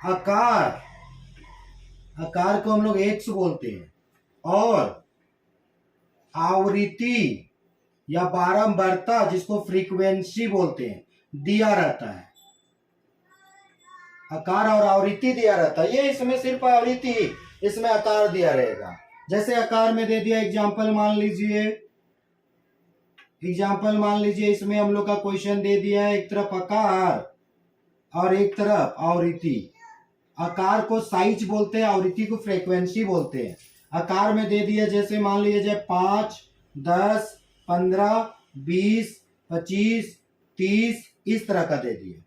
आकार, आकार को हम लोग एक्स बोलते हैं, और आवृत्ति या बारंबारता जिसको फ्रीक्वेंसी बोलते हैं दिया रहता है। आकार और आवृत्ति दिया रहता है, ये इसमें सिर्फ आवृत्ति, इसमें आकार दिया रहेगा। जैसे आकार में दे दिया एग्जाम्पल मान लीजिए, इसमें हम लोग का क्वेश्चन दे दिया है, एक तरफ आकार और एक तरफ आवृत्ति। आकार को साइज बोलते हैं, आवृत्ति को फ्रीक्वेंसी बोलते हैं। आकार में दे दिया जैसे मान लीजिए 5, 10, 15, 20, 25, 30 इस तरह का दे दिया,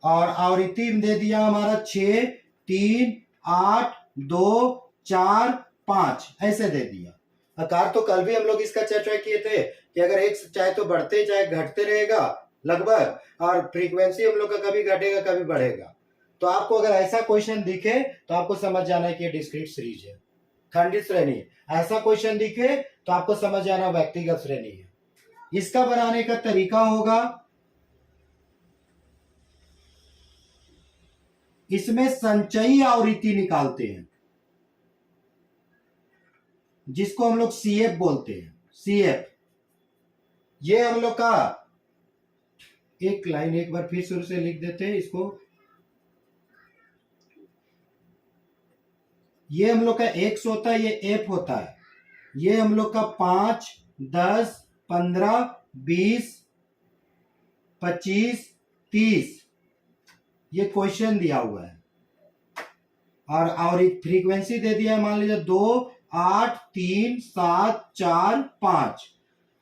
और आवृत्ति में दे दिया हमारा 6, 3, 8, 2, 4, 5 ऐसे दे दिया। आकार तो कल भी हम लोग इसका चर्चा किए थे कि अगर एक चाहे तो बढ़ते चाहे घटते रहेगा लगभग, और फ्रीक्वेंसी हम लोग का कभी घटेगा कभी बढ़ेगा। तो आपको अगर ऐसा क्वेश्चन दिखे तो आपको समझ जाना है कि ये डिस्क्रीट सीरीज है, खंडित श्रेणी है। ऐसा क्वेश्चन दिखे तो आपको समझ जाना व्यक्तिगत श्रेणी है। इसका बनाने का तरीका होगा, इसमें संचयी आवृत्ति निकालते हैं जिसको हम लोग सीएफ बोलते हैं, सीएफ। ये हम लोग का एक लाइन एक बार फिर शुरू से लिख देते हैं इसको। ये हम लोग का एक्स होता है, ये एफ होता है। ये हम लोग का 5, 10, 15, 20, 25, 30 ये क्वेश्चन दिया हुआ है, और फ्रीक्वेंसी दे दिया है मान लीजिए 2, 8, 3, 7, 4, 5,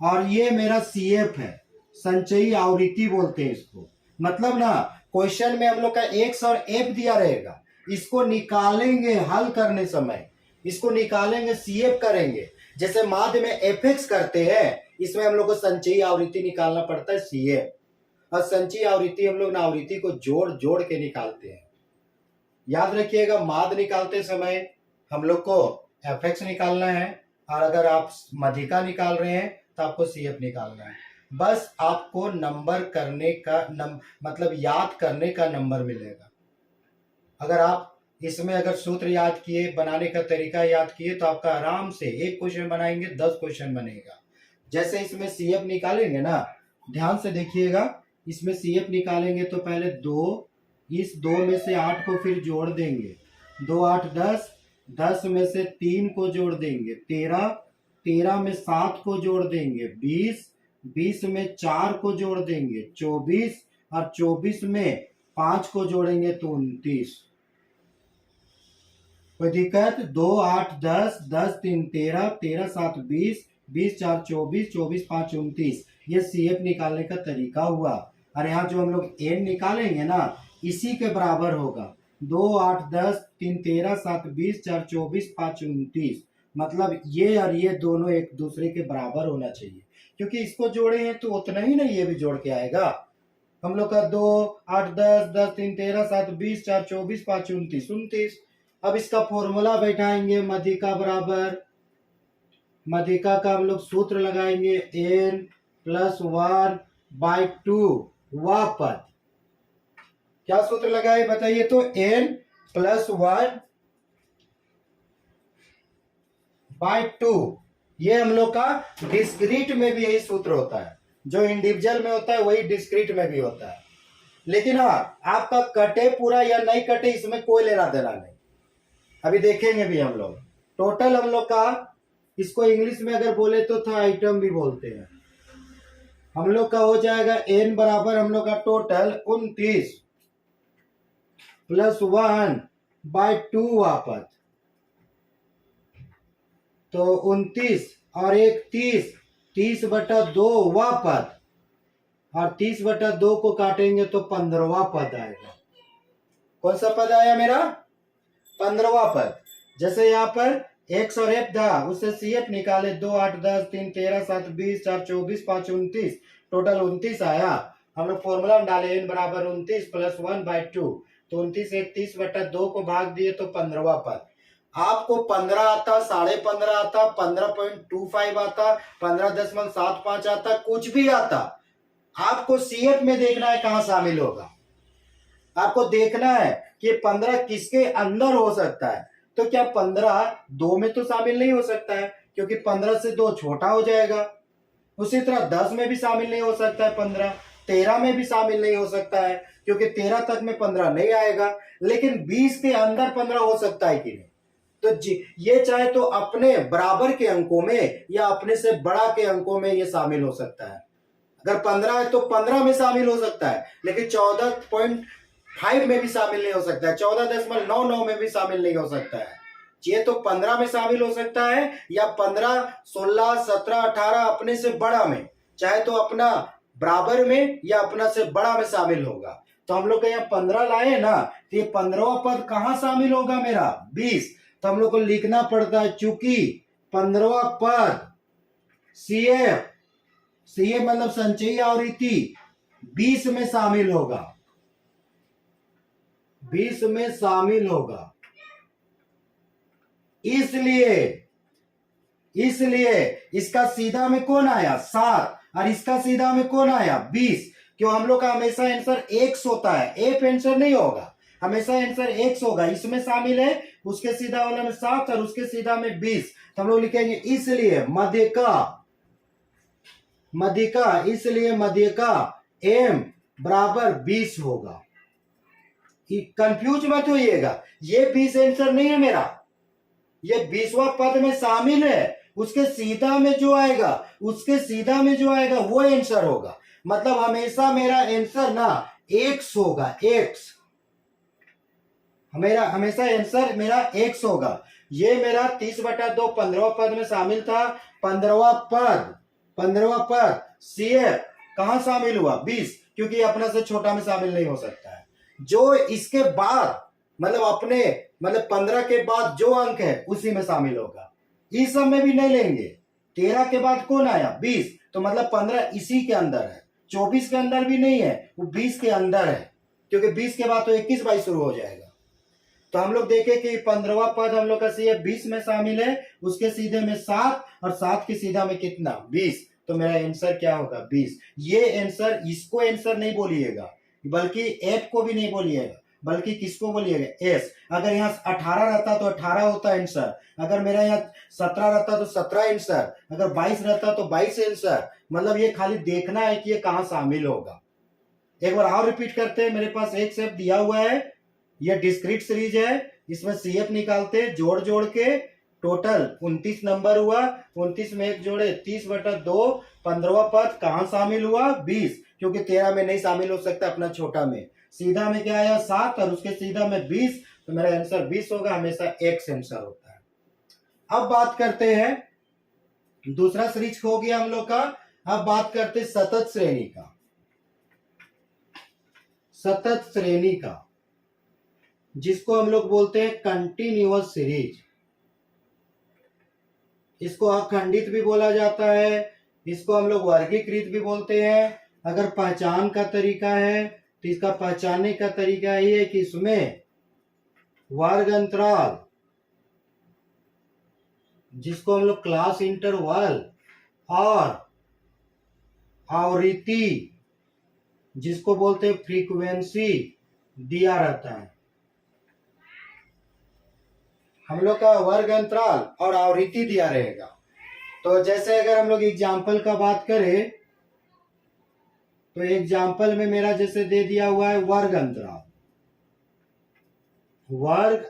और ये मेरा सीएफ है, संचयी आवृत्ति बोलते हैं इसको। मतलब ना क्वेश्चन में हम लोग का एक्स और एफ दिया रहेगा, इसको निकालेंगे हल करने समय, इसको निकालेंगे सीएफ करेंगे। जैसे माध्य में एफएक्स करते हैं, इसमें हम लोग को संचयी आवृत्ति निकालना पड़ता है सीएफ। और संचयी आवृत्ति हम लोग ना आवृत्ति को जोड़ जोड़ के निकालते हैं। याद रखिएगा, माध्य निकालते समय हम लोग को एफएक्स निकालना है, और अगर आप माध्यिका निकाल रहे हैं तो आपको सीएफ निकालना है। बस आपको नंबर करने का मतलब याद करने का नंबर मिलेगा। अगर आप इसमें अगर सूत्र याद किए, बनाने का तरीका याद किए, तो आपका आराम से एक क्वेश्चन बनाएंगे 10 क्वेश्चन बनेगा। जैसे इसमें सीएफ निकालेंगे ना, ध्यान से देखिएगा, इसमें सीएफ निकालेंगे तो पहले 2, इस 2 में से 8 को फिर जोड़ देंगे, 2, 8, 10, 10 में से 3 को जोड़ देंगे 13, 13 में 7 को जोड़ देंगे 20, 20 में 4 को जोड़ देंगे 24, और 24 में 5 को जोड़ेंगे तो 29। कोई दिक्कत? 2, 8, 10, 10, 3, 13, 13, 7, 20, 20, 4, 24, 24, 5, 29 ये सीएफ निकालने का तरीका हुआ। और यहाँ जो हम लोग एन निकालेंगे ना, इसी के बराबर होगा 2, 8, 10, 3, 13, 7, 20, 4, 24, 5, 29। मतलब ये और ये दोनों एक दूसरे के बराबर होना चाहिए, क्योंकि इसको जोड़े हैं तो उतना ही नहीं ये भी जोड़ के आएगा। हम लोग का 2, 8, 10, 10, 3, 13, 7, 20, 4, 24, 5, 29, 29। अब इसका फॉर्मूला बैठाएंगे, माध्यिका बराबर, माध्यिका का हम लोग सूत्र लगाएंगे n+1/2 वह पद। क्या सूत्र लगाए बताइए तो? n+1/2। ये हम लोग का डिस्क्रीट में भी यही सूत्र होता है, जो इंडिविजुअल में होता है वही डिस्क्रीट में भी होता है। लेकिन हाँ, आपका कटे पूरा या नहीं कटे इसमें कोई लेना देना नहीं, अभी देखेंगे भी हम लोग। टोटल हम लोग का, इसको इंग्लिश में अगर बोले तो था आइटम भी बोलते हैं, हम लोग का हो जाएगा n बराबर हम लोग का टोटल 29 +1/2 वापस, तो 29 और 1 30, 30/2 वापस, और 30/2 को काटेंगे तो 15वां पद आएगा। कौन सा पद आया मेरा? 15वां पद। जैसे यहाँ पर एक्स और एफ था, उससे सीएफ निकाले, 2, 8, 10, 3, 13, 7, 20, 4, 24, 5, 29, टोटल 29 आया। हम लोग फॉर्मूला में डाले n बराबर 29 +1/2, तो 29 एक 30/2 को भाग दिए तो 15वां पद। आपको 15 आता, 15.5 आता, 15.25 आता, 15.75 आता, कुछ भी आता, आपको सीएफ में देखना है कहां शामिल होगा। आपको देखना है कि 15 किसके अंदर हो सकता है। तो क्या 15 2 में तो शामिल नहीं हो सकता है, क्योंकि 15 से 2 छोटा हो जाएगा। उसी तरह 10 में भी शामिल नहीं हो सकता है 15, 13 में भी शामिल नहीं हो सकता है, क्योंकि 13 तक में 15 नहीं आएगा। लेकिन 20 के अंदर 15 हो सकता है कि नहीं? तो ये चाहे तो अपने बराबर के अंकों में या अपने से बड़ा के अंकों में ये शामिल हो सकता है। अगर 15 है तो 15 में शामिल हो सकता है, लेकिन 14.5 में भी शामिल नहीं हो सकता है, 14.99 में भी शामिल नहीं हो सकता है। ये तो 15 में शामिल हो सकता है, या 15, 16, 17, 18 अपने से बड़ा में, चाहे तो अपना बराबर में या अपना से बड़ा में शामिल होगा। तो हम लोग यहाँ 15 लाए ना, तो ये 15वां पद कहां शामिल होगा मेरा? 20। तो हम लोग को लिखना पड़ता है, चूंकि 15वां पद CF मतलब संचयी आवृत्ति 20 में शामिल होगा, 20 में शामिल होगा। इसलिए इसका सीधा में कौन आया? 7, और इसका सीधा में कौन आया? 20। क्यों? हम लोग का हमेशा आंसर x होता है, एफ आंसर नहीं होगा, हमेशा आंसर x होगा। इसमें शामिल है, उसके सीधा वाला में 7 और उसके सीधा में 20। तो हम लोग लिखेंगे इसलिए मध्यिका m बराबर 20 होगा। कंफ्यूज मत होइएगा, ये 20 आंसर नहीं है मेरा, ये 20वां पद में शामिल है, उसके सीधा में जो आएगा वो आंसर होगा। मतलब हमेशा मेरा आंसर ना x होगा, x हमेशा आंसर मेरा x होगा। ये मेरा 30/2 15वां पद में शामिल था। 15वां पद CF कहां शामिल हुआ? 20, क्योंकि अपना से छोटा में शामिल नहीं हो सकता है। जो इसके बाद मतलब 15 के बाद जो अंक है उसी में शामिल होगा। इस सब में भी नहीं लेंगे। 13 के बाद कौन आया? 20, तो मतलब 15 इसी के अंदर है। 24 के अंदर भी नहीं है, वो 20 के अंदर है, क्योंकि 20 के बाद तो 21 22 शुरू हो जाएगा। तो हम लोग देखें कि 15वां पद हम लोग का CF 20 में शामिल है, उसके सीधे में 7 और 7 के सीधा में कितना? 20। तो मेरा आंसर क्या होगा? 20। ये आंसर, इसको आंसर नहीं बोलिएगा, बल्कि एफ को भी नहीं बोलिएगा, बल्कि किसको बोलिएगा? एस। अगर यहाँ 18 रहता तो 18 होता आंसर, अगर मेरा यहाँ 17 रहता तो 17 आंसर, अगर 22 रहता तो 22 आंसर। मतलब ये खाली देखना है कि ये कहां शामिल होगा। एक बार और रिपीट करते हैं। मेरे पास एक सेप दिया हुआ है, ये डिस्क्रीट सीरीज है, इसमें CF निकालते जोड़ के। टोटल 29 नंबर हुआ, 29 में 1 जोड़े 30/2। 15वां पद कहां शामिल हुआ? 20, क्योंकि 13 में नहीं शामिल हो सकता अपना छोटा में। सीधा में क्या आया? 7 और उसके सीधा में 20। तो मेरा आंसर 20 होगा, हमेशा x आंसर होता है। अब बात करते हैं, दूसरा सीरीज हो गया हम लोग का। अब बात करते हैं सतत श्रेणी का, जिसको हम लोग बोलते हैं कंटिन्यूअस सीरीज। इसको अखंडित भी बोला जाता है, इसको हम लोग वर्गीकृत भी बोलते हैं। अगर पहचान का तरीका है तो इसका पहचानने का तरीका ये है कि इसमें वर्ग अंतराल, जिसको हम लोग क्लास इंटरवल, और आवृत्ति, जिसको बोलते हैं फ्रीक्वेंसी, दिया रहता है। हम लोग का वर्ग अंतराल और आवृत्ति दिया रहेगा। तो जैसे अगर हम लोग एग्जाम्पल का बात करें, तो एग्जाम्पल में मेरा जैसे दे दिया हुआ है वर्ग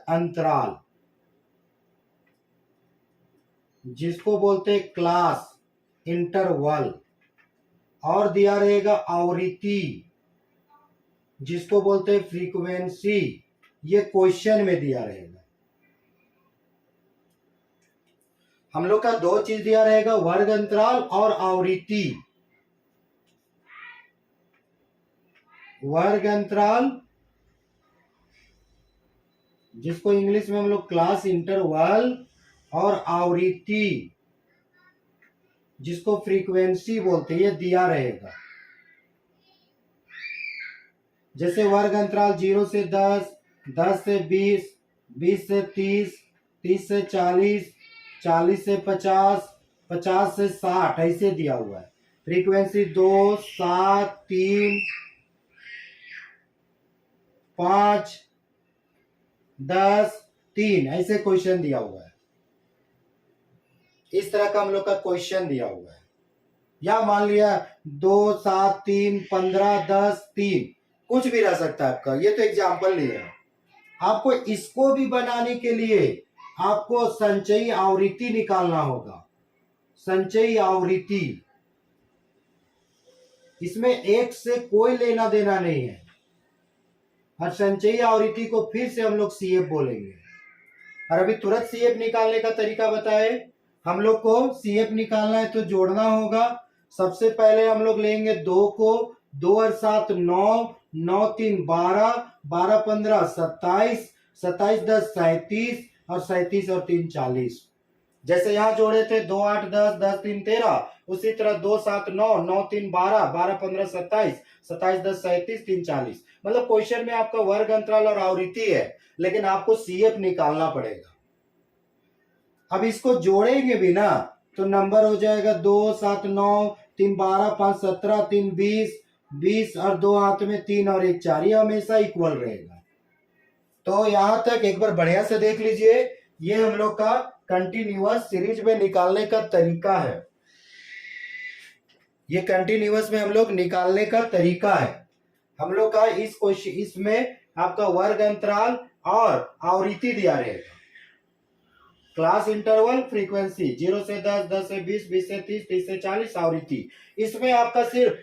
अंतराल, जिसको बोलते हैं क्लास इंटरवल, और दिया रहेगा आवृत्ति, जिसको बोलते हैं फ्रीक्वेंसी। ये क्वेश्चन में दिया रहेगा। हम लोग का 2 चीज दिया रहेगा, वर्ग अंतराल और आवृत्ति। वर्ग अंतराल, जिसको इंग्लिश में हम लोग क्लास इंटरवल, और आवृत्ति, जिसको फ्रीक्वेंसी बोलते हैं, ये दिया रहेगा। जैसे वर्ग अंतराल 0 से 10, 10 से 20, 20 से 30, 30 से 40, 40 से 50, 50 से 60, ऐसे दिया हुआ है। फ्रीक्वेंसी 2, 7, 3, 5, 10, 3 ऐसे क्वेश्चन दिया हुआ है। इस तरह का हम लोग का क्वेश्चन दिया हुआ है। या मान लिया 2, 7, 3, 15, 10, 3 कुछ भी रह सकता है आपका। ये तो एग्जाम्पल लिया है। आपको इसको भी बनाने के लिए आपको संचयी आवृत्ति निकालना होगा। संचयी आवृत्ति, इसमें एक से कोई लेना देना नहीं है। और संचयी आवृत्ति को फिर से हम लोग सीएफ बोलेंगे। और अभी तुरंत सीएफ निकालने का तरीका बताए। हम लोग को सीएफ निकालना है तो जोड़ना होगा। सबसे पहले हम लोग लेंगे 2 को, 2 और 7 9, 9 3 12, 12 15 27, 27 10 37 और 37 और 3 40। जैसे यहाँ जोड़े थे 2 8 10, 10 3 13, उसी तरह 2 7 9, 9 3 12, 12 15 27, 27 10 37, 3 40। मतलब क्वेश्चन में आपका वर्ग अंतराल और आवृत्ति है, लेकिन आपको सीएफ निकालना पड़ेगा। अब इसको जोड़ेंगे भी ना तो नंबर हो जाएगा 2 7 9, 3 12, 5 17, 3 20, 20 और 2 हाथ में 3 और 1 4। ये हमेशा इक्वल रहेगा। तो यहां तक एक बार बढ़िया से देख लीजिए। ये हम लोग का कंटिन्यूअस सीरीज में निकालने का तरीका है। ये कंटिन्यूअस में हम लोग निकालने का तरीका है। हम लोग का इस क्वेश्चन इसमें आपका वर्ग अंतराल और आवृत्ति दिया रहेगा। क्लास इंटरवल फ्रीक्वेंसी 0 से 10, 10 से 20, 20 से 30, 30 से 40 आवृत्ति। इसमें आपका सिर्फ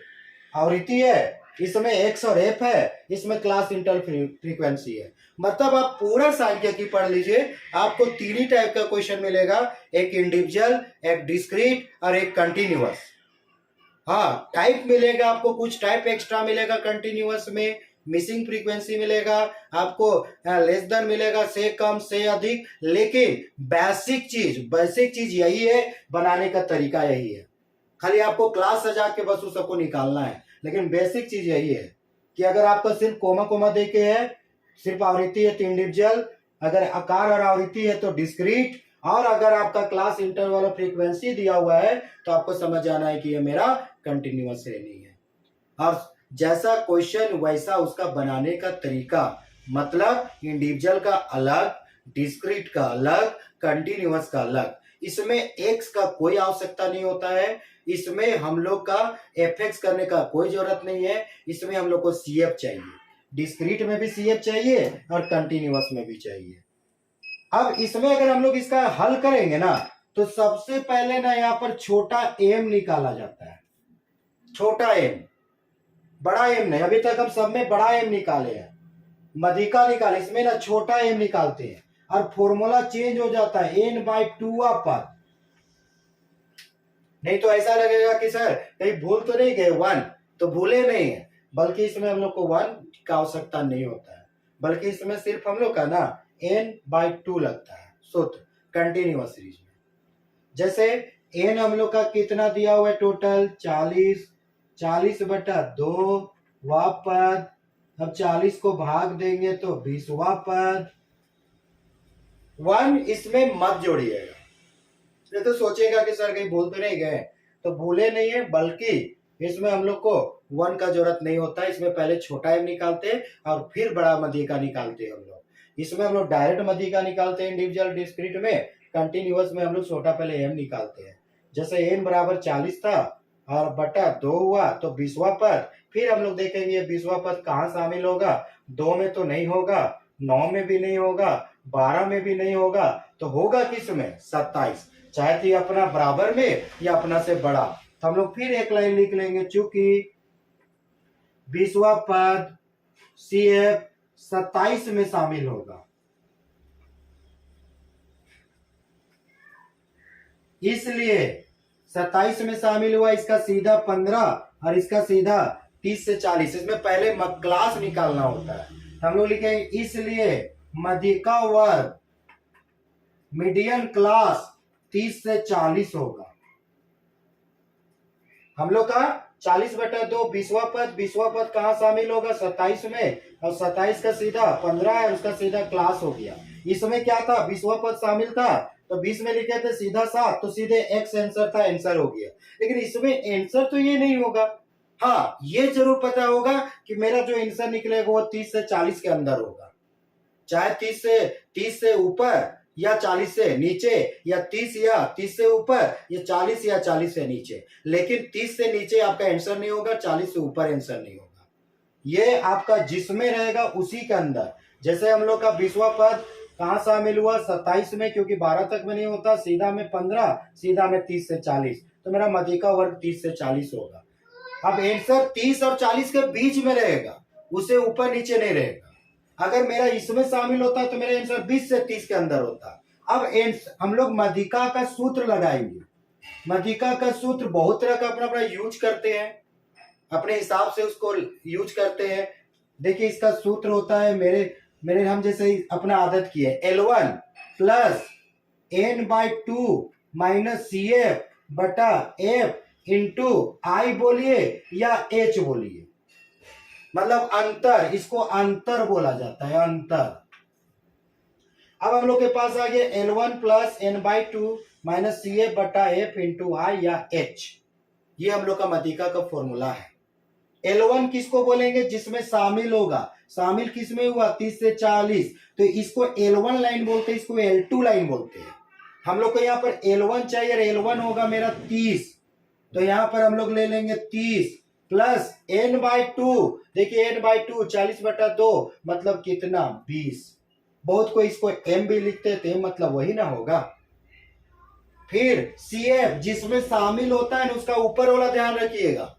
आवृत्ति है, इसमें एक्स और एफ है, इसमें क्लास इंटरवल फ्रीक्वेंसी है। मतलब आप पूरा सांख्यिकी पढ़ लीजिए, आपको 3 ही टाइप का क्वेश्चन मिलेगा। एक इंडिविजुअल, एक डिस्क्रीट और एक कंटिन्यूअस। हाँ, टाइप मिलेगा आपको, कुछ टाइप एक्स्ट्रा मिलेगा कंटिन्यूअस में। मिसिंग फ्रीक्वेंसी मिलेगा आपको, लेस देन मिलेगा, से कम से अधिक। लेकिन बेसिक चीज यही है, बनाने का तरीका यही है। खाली आपको क्लास सजा के बस उस सबको निकालना है। लेकिन बेसिक चीज यही है कि अगर आपका सिर्फ कोमा देके है, सिर्फ आवृत्ति है तो इंडिविजुअल, अगर आकार और आवृत्ति है तो डिस्क्रीट, और अगर आपका क्लास इंटरवल और फ्रीक्वेंसी दिया हुआ है तो आपको समझ आना है कि ये मेरा कंटिन्यूअस श्रेणी है। और जैसा क्वेश्चन वैसा उसका बनाने का तरीका। मतलब इंडिविजुअल का अलग, डिस्क्रीट का अलग, कंटिन्यूअस का अलग। इसमें एक्स का कोई आवश्यकता नहीं होता है। इसमें हम लोग का एफएक्स करने का कोई जरूरत नहीं है। इसमें हम लोग को सीएफ चाहिए। डिस्क्रीट में भी सीएफ चाहिए और कंटिन्यूअस में भी चाहिए। अब इसमें अगर हम लोग इसका हल करेंगे ना तो सबसे पहले ना यहाँ पर छोटा एम निकाला जाता है। छोटा एम, बड़ा एम नहीं। अभी तक हम सब में बड़ा एम निकाले हैं, मध्यिका निकाले, इसमें ना छोटा एम निकालते हैं और फॉर्मूला चेंज हो जाता है n/2 पर। नहीं तो ऐसा लगेगा कि सर कहीं भूल तो नहीं गए, 1 तो भूले नहीं है। बल्कि इसमें हम लोग को 1 का आवश्यकता नहीं होता है, बल्कि इसमें सिर्फ हम लोग का ना n/2 लगता है सूत्र कंटिन्यूअस सीरीज में। जैसे n हम लोग का कितना दिया हुआ है टोटल 40, 40/2 वा पद। अब 40 को भाग देंगे तो 20वां पद। 1 इसमें मत जोड़िएगा, ये तो सोचेगा कि सर कहीं भूल तो नहीं गए। तो भूले नहीं है, बल्कि इसमें हम लोग को 1 का जरूरत नहीं होता है। इसमें पहले छोटा एम निकालते हैं और फिर बड़ा मध्यिका निकालते हैं हम लोग। इसमें हम लोग डायरेक्ट मध्यिका निकालते हैं इंडिविजुअल डिस्क्रीट में। कंटिन्यूअस में हम लोग छोटा पहले एम निकालते हैं। जैसे n बराबर 40 था और बटा 2 हुआ तो 20वां पद। फिर हम लोग देखेंगे 20वां पद कहाँ शामिल होगा। 2 में तो नहीं होगा, 9 में भी नहीं होगा, 12 में भी नहीं होगा, तो होगा किस में 27। चाहे तो अपना बराबर में या अपना से बड़ा। तो हम लोग फिर एक लाइन लिख लेंगे, चूंकि 20वां पद CF 27 में शामिल होगा, इसलिए 27 में शामिल हुआ। इसका सीधा 15 और इसका सीधा 30 से 40। इसमें पहले क्लास निकालना होता है। हम लोग लिखेंगे इसलिए मध्यिका वर्ग मीडियन क्लास 30 से 40 होगा। हम लोग का 40/2 20वां पद। 20वां पद कहाँ शामिल होगा 27 में, और 27 का सीधा 15 है, उसका सीधा क्लास हो गया। इसमें क्या था 20वां पद शामिल था तो 20 में लिखे थे सीधा 7, तो सीधे एक्स आंसर था, आंसर हो गया। लेकिन इसमें आंसर तो ये नहीं होगा। हाँ, ये जरूर पता होगा कि मेरा जो आंसर निकलेगा वो 30 से 40 के अंदर होगा, चाहे 30 से ऊपर या 40 से नीचे, या 30 से ऊपर या 40 से नीचे, लेकिन 30 से नीचे आपका आंसर नहीं होगा, 40 से ऊपर आंसर नहीं होगा। ये आपका जिसमें रहेगा उसी के अंदर। जैसे हम लोग का 20वां पद कहां शामिल हुआ, 27 में, क्योंकि 12 तक में नहीं होता, सीधा में 15, सीधा में 30 से 40, तो मेरा मध्य का वर्ग 30 से 40 होगा। अब आंसर 30 और 40 के बीच में रहेगा, उसे ऊपर नीचे नहीं रहेगा। अगर मेरा इसमें शामिल होता तो मेरा आंसर 20 से 30 के अंदर होता। अब हम लोग मध्यिका का सूत्र लगाएंगे। मध्यिका का सूत्र बहुत तरह का अपना अपना यूज करते हैं, अपने हिसाब से उसको यूज करते हैं। देखिए इसका सूत्र होता है, मेरे हम जैसे अपना आदत की है, L1 plus n/2 minus CF बटा F इंटू I बोलिए या H बोलिए, मतलब अंतर, इसको अंतर बोला जाता है, अंतर। अब हम लोग के पास आ गया L1 plus n/2 minus CF बटा F इंटू I या H, ये हम लोग का मध्यिका का फॉर्मूला है। L1 किसको बोलेंगे, जिसमें शामिल होगा, शामिल किसमें हुआ 30 से 40, तो इसको L1 लाइन बोलते हैं, इसको L2 लाइन बोलते हैं। हम लोग को यहाँ पर L1 चाहिए और L1 होगा मेरा 30, तो यहाँ पर हम लोग ले लेंगे 30 प्लस n/2, देखिए n/2 40 बटा 2 मतलब कितना 20, बहुत को इसको m भी लिखते थे, मतलब वही ना होगा। फिर CF जिसमें शामिल होता है ना, उसका ऊपर वाला ध्यान रखिएगा,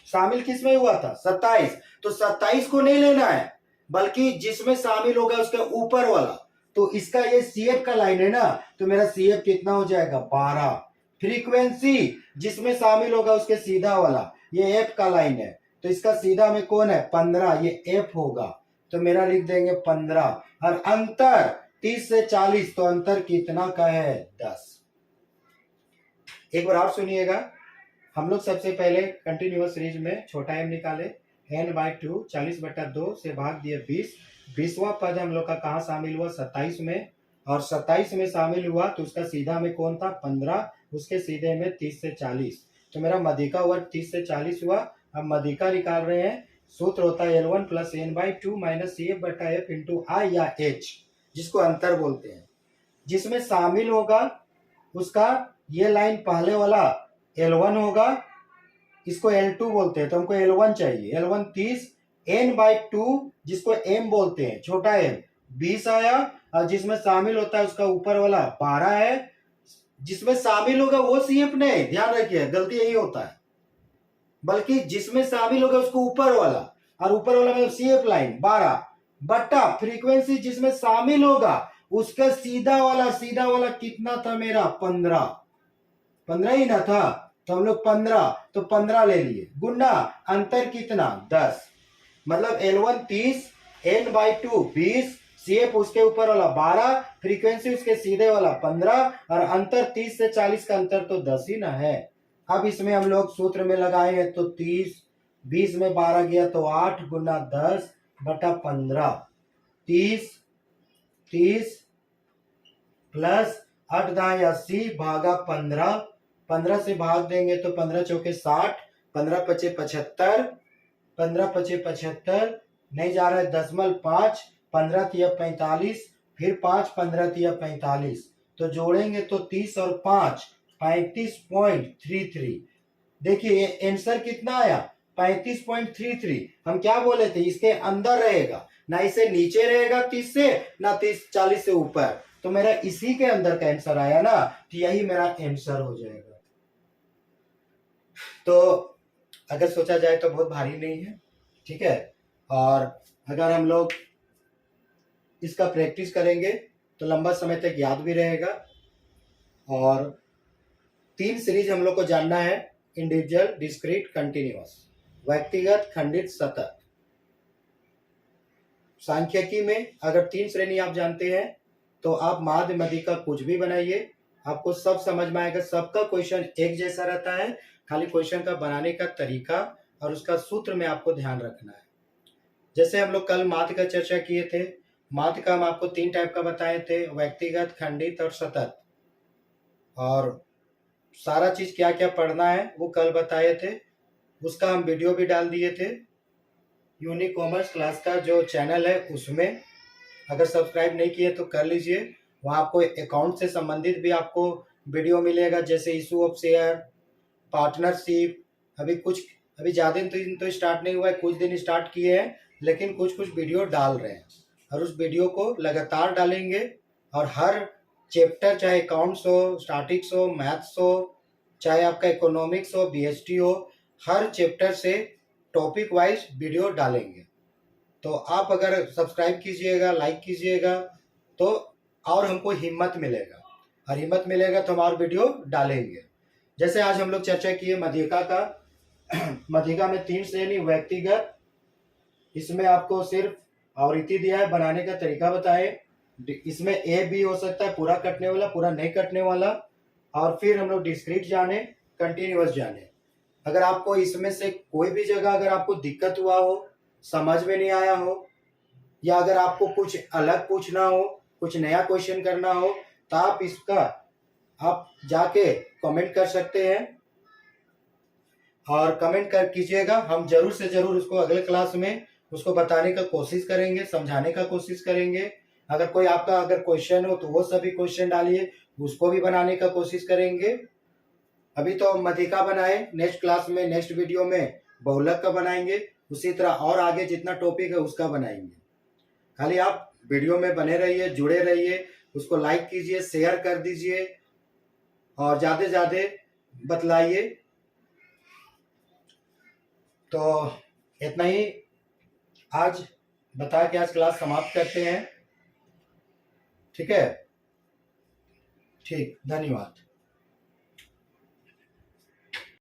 शामिल किसमें हुआ था 27, तो 27 को नहीं लेना है, बल्कि जिसमें शामिल होगा उसके ऊपर वाला, तो इसका ये CF का लाइन है ना, तो मेरा CF कितना हो जाएगा 12। फ्रीक्वेंसी जिसमें शामिल होगा उसके सीधा वाला, ये F का लाइन है, तो इसका सीधा में कौन है 15, ये F होगा, तो मेरा लिख देंगे 15। और अंतर 30 से 40, तो अंतर कितना का है 10। एक बार और सुनिएगा, हम लोग सबसे पहले कंटिन्यूअस सीरीज में छोटा m निकाले, n/2 40 बटा 2 से भाग दिए 20। 20वां पद हम लोग का कहाँ शामिल हुआ 27 में, और 27 में शामिल हुआ तो उसका सीधा में कौन था 15, उसके सीधे में 30 से 40, तो मेरा मध्यिका वर्ग 30 से 40 हुआ। अब मध्यिका निकाल रहे हैं, सूत्र होता है L1 plus n/2 minus CF बटा F इंटू I या H, जिसको अंतर बोलते हैं। जिसमें शामिल होगा उसका ये लाइन पहले वाला L1 होगा, इसको L2 बोलते हैं, तो हमको L1 चाहिए। L1 30, n/2 जिसको m बोलते हैं, छोटा m 20 आया, और जिसमें शामिल होता है उसका ऊपर वाला 12 है, जिसमें शामिल होगा वो CF नहीं, ध्यान रखिए गलती यही होता है, बल्कि जिसमें शामिल होगा उसको ऊपर वाला, और ऊपर वाला में CF लाइन 12 बटा फ्रीक्वेंसी जिसमें शामिल होगा उसका सीधा वाला कितना था मेरा 15 ही ना था, तो हम लोग 15, तो 15 ले लिए, गुना अंतर कितना 10, मतलब L1 30, n/2 20, CF उसके ऊपर वाला 12, फ्रीक्वेंसी उसके सीधे वाला 15, और अंतर 30 से 40 का अंतर तो 10 ही ना है। अब इसमें हम लोग सूत्र में लगाए हैं, तो 30, 20 में 12 गया तो 8 गुना 10 बटा 15, 30 प्लस 8 दाएं 80 भागा 15, 15 से भाग देंगे तो 15 चौके 60, 15 पचे 75, 15 पचे 75, नहीं जा रहा है 0.5, 15 तिया 45, फिर 5 15 तिया 45, तो जोड़ेंगे तो 30 और 5 35.33। देखिए आंसर कितना आया 35.33। हम क्या बोले थे, इसके अंदर रहेगा ना, इसे नीचे रहेगा 30 से ना 30 40 से ऊपर, तो मेरा इसी के अंदर का आंसर आया ना, तो यही मेरा आंसर हो जाएगा। तो अगर सोचा जाए तो बहुत भारी नहीं है, ठीक है। और अगर हम लोग इसका प्रैक्टिस करेंगे तो लंबा समय तक याद भी रहेगा। और 3 सीरीज हम लोग को जानना है, इंडिविजुअल, डिस्क्रीट, कंटिन्यूअस, व्यक्तिगत, खंडित, सतत। सांख्यिकी में अगर 3 श्रेणी आप जानते हैं तो आप माध्य मध्यिका कुछ भी बनाइए, आपको सब समझ में आएगा। सबका क्वेश्चन एक जैसा रहता है, खाली क्वेश्चन का बनाने का तरीका और उसका सूत्र में आपको ध्यान रखना है। जैसे हम लोग कल माध्य का चर्चा किए थे, माध्य का हम आपको 3 टाइप का बताए थे, व्यक्तिगत, खंडित और सतत, और सारा चीज क्या क्या पढ़ना है वो कल बताए थे। उसका हम वीडियो भी डाल दिए थे यूनिक कॉमर्स क्लास का जो चैनल है उसमें। अगर सब्सक्राइब नहीं किए तो कर लीजिए, वहाँ आपको अकाउंट से संबंधित भी आपको वीडियो मिलेगा, जैसे इशू ऑफ शेयर, पार्टनरशिप। अभी ज़्यादा दिन तो स्टार्ट नहीं हुआ है, कुछ दिन स्टार्ट किए हैं, लेकिन कुछ कुछ वीडियो डाल रहे हैं और उस वीडियो को लगातार डालेंगे। और हर चैप्टर, चाहे अकाउंट्स हो, स्टैटिक्स हो, मैथ्स हो, चाहे आपका इकोनॉमिक्स हो, बीएसटी हो, हर चैप्टर से टॉपिक वाइज वीडियो डालेंगे। तो आप अगर सब्सक्राइब कीजिएगा, लाइक कीजिएगा, तो और हमको हिम्मत मिलेगा, और हिम्मत मिलेगा तो हम और वीडियो डालेंगे। जैसे आज हम लोग चर्चा किए मध्यिका का। मध्यिका में 3 श्रेणी व्यक्तिगत, इसमें आपको सिर्फ आवृत्ति दिया है, बनाने का तरीका बताए। इसमें ए बी हो सकता है, पूरा कटने वाला, पूरा नहीं कटने वाला। और फिर हम लोग डिस्क्रीट जाने, कंटिन्यूअस जाने। अगर आपको इसमें से कोई भी जगह अगर आपको दिक्कत हुआ हो, समझ में नहीं आया हो, या अगर आपको कुछ अलग पूछना हो, कुछ नया क्वेश्चन करना हो, तो आप इसका आप जाके कमेंट कर सकते हैं और कमेंट कर कीजिएगा। हम जरूर से जरूर उसको अगले क्लास में उसको बताने का कोशिश करेंगे, समझाने का कोशिश करेंगे। अगर कोई आपका अगर क्वेश्चन हो तो वो सभी क्वेश्चन डालिए, उसको भी बनाने का कोशिश करेंगे। अभी तो मध्यिका बनाए, नेक्स्ट क्लास में, नेक्स्ट वीडियो में बहुलक का बनाएंगे, उसी तरह और आगे जितना टॉपिक है उसका बनाएंगे। खाली आप वीडियो में बने रहिए, जुड़े रहिए, उसको लाइक कीजिए, शेयर कर दीजिए और ज्यादा से ज्यादा बतलाइए। तो इतना ही आज बता के आज क्लास समाप्त करते हैं। ठीक है, ठीक, धन्यवाद।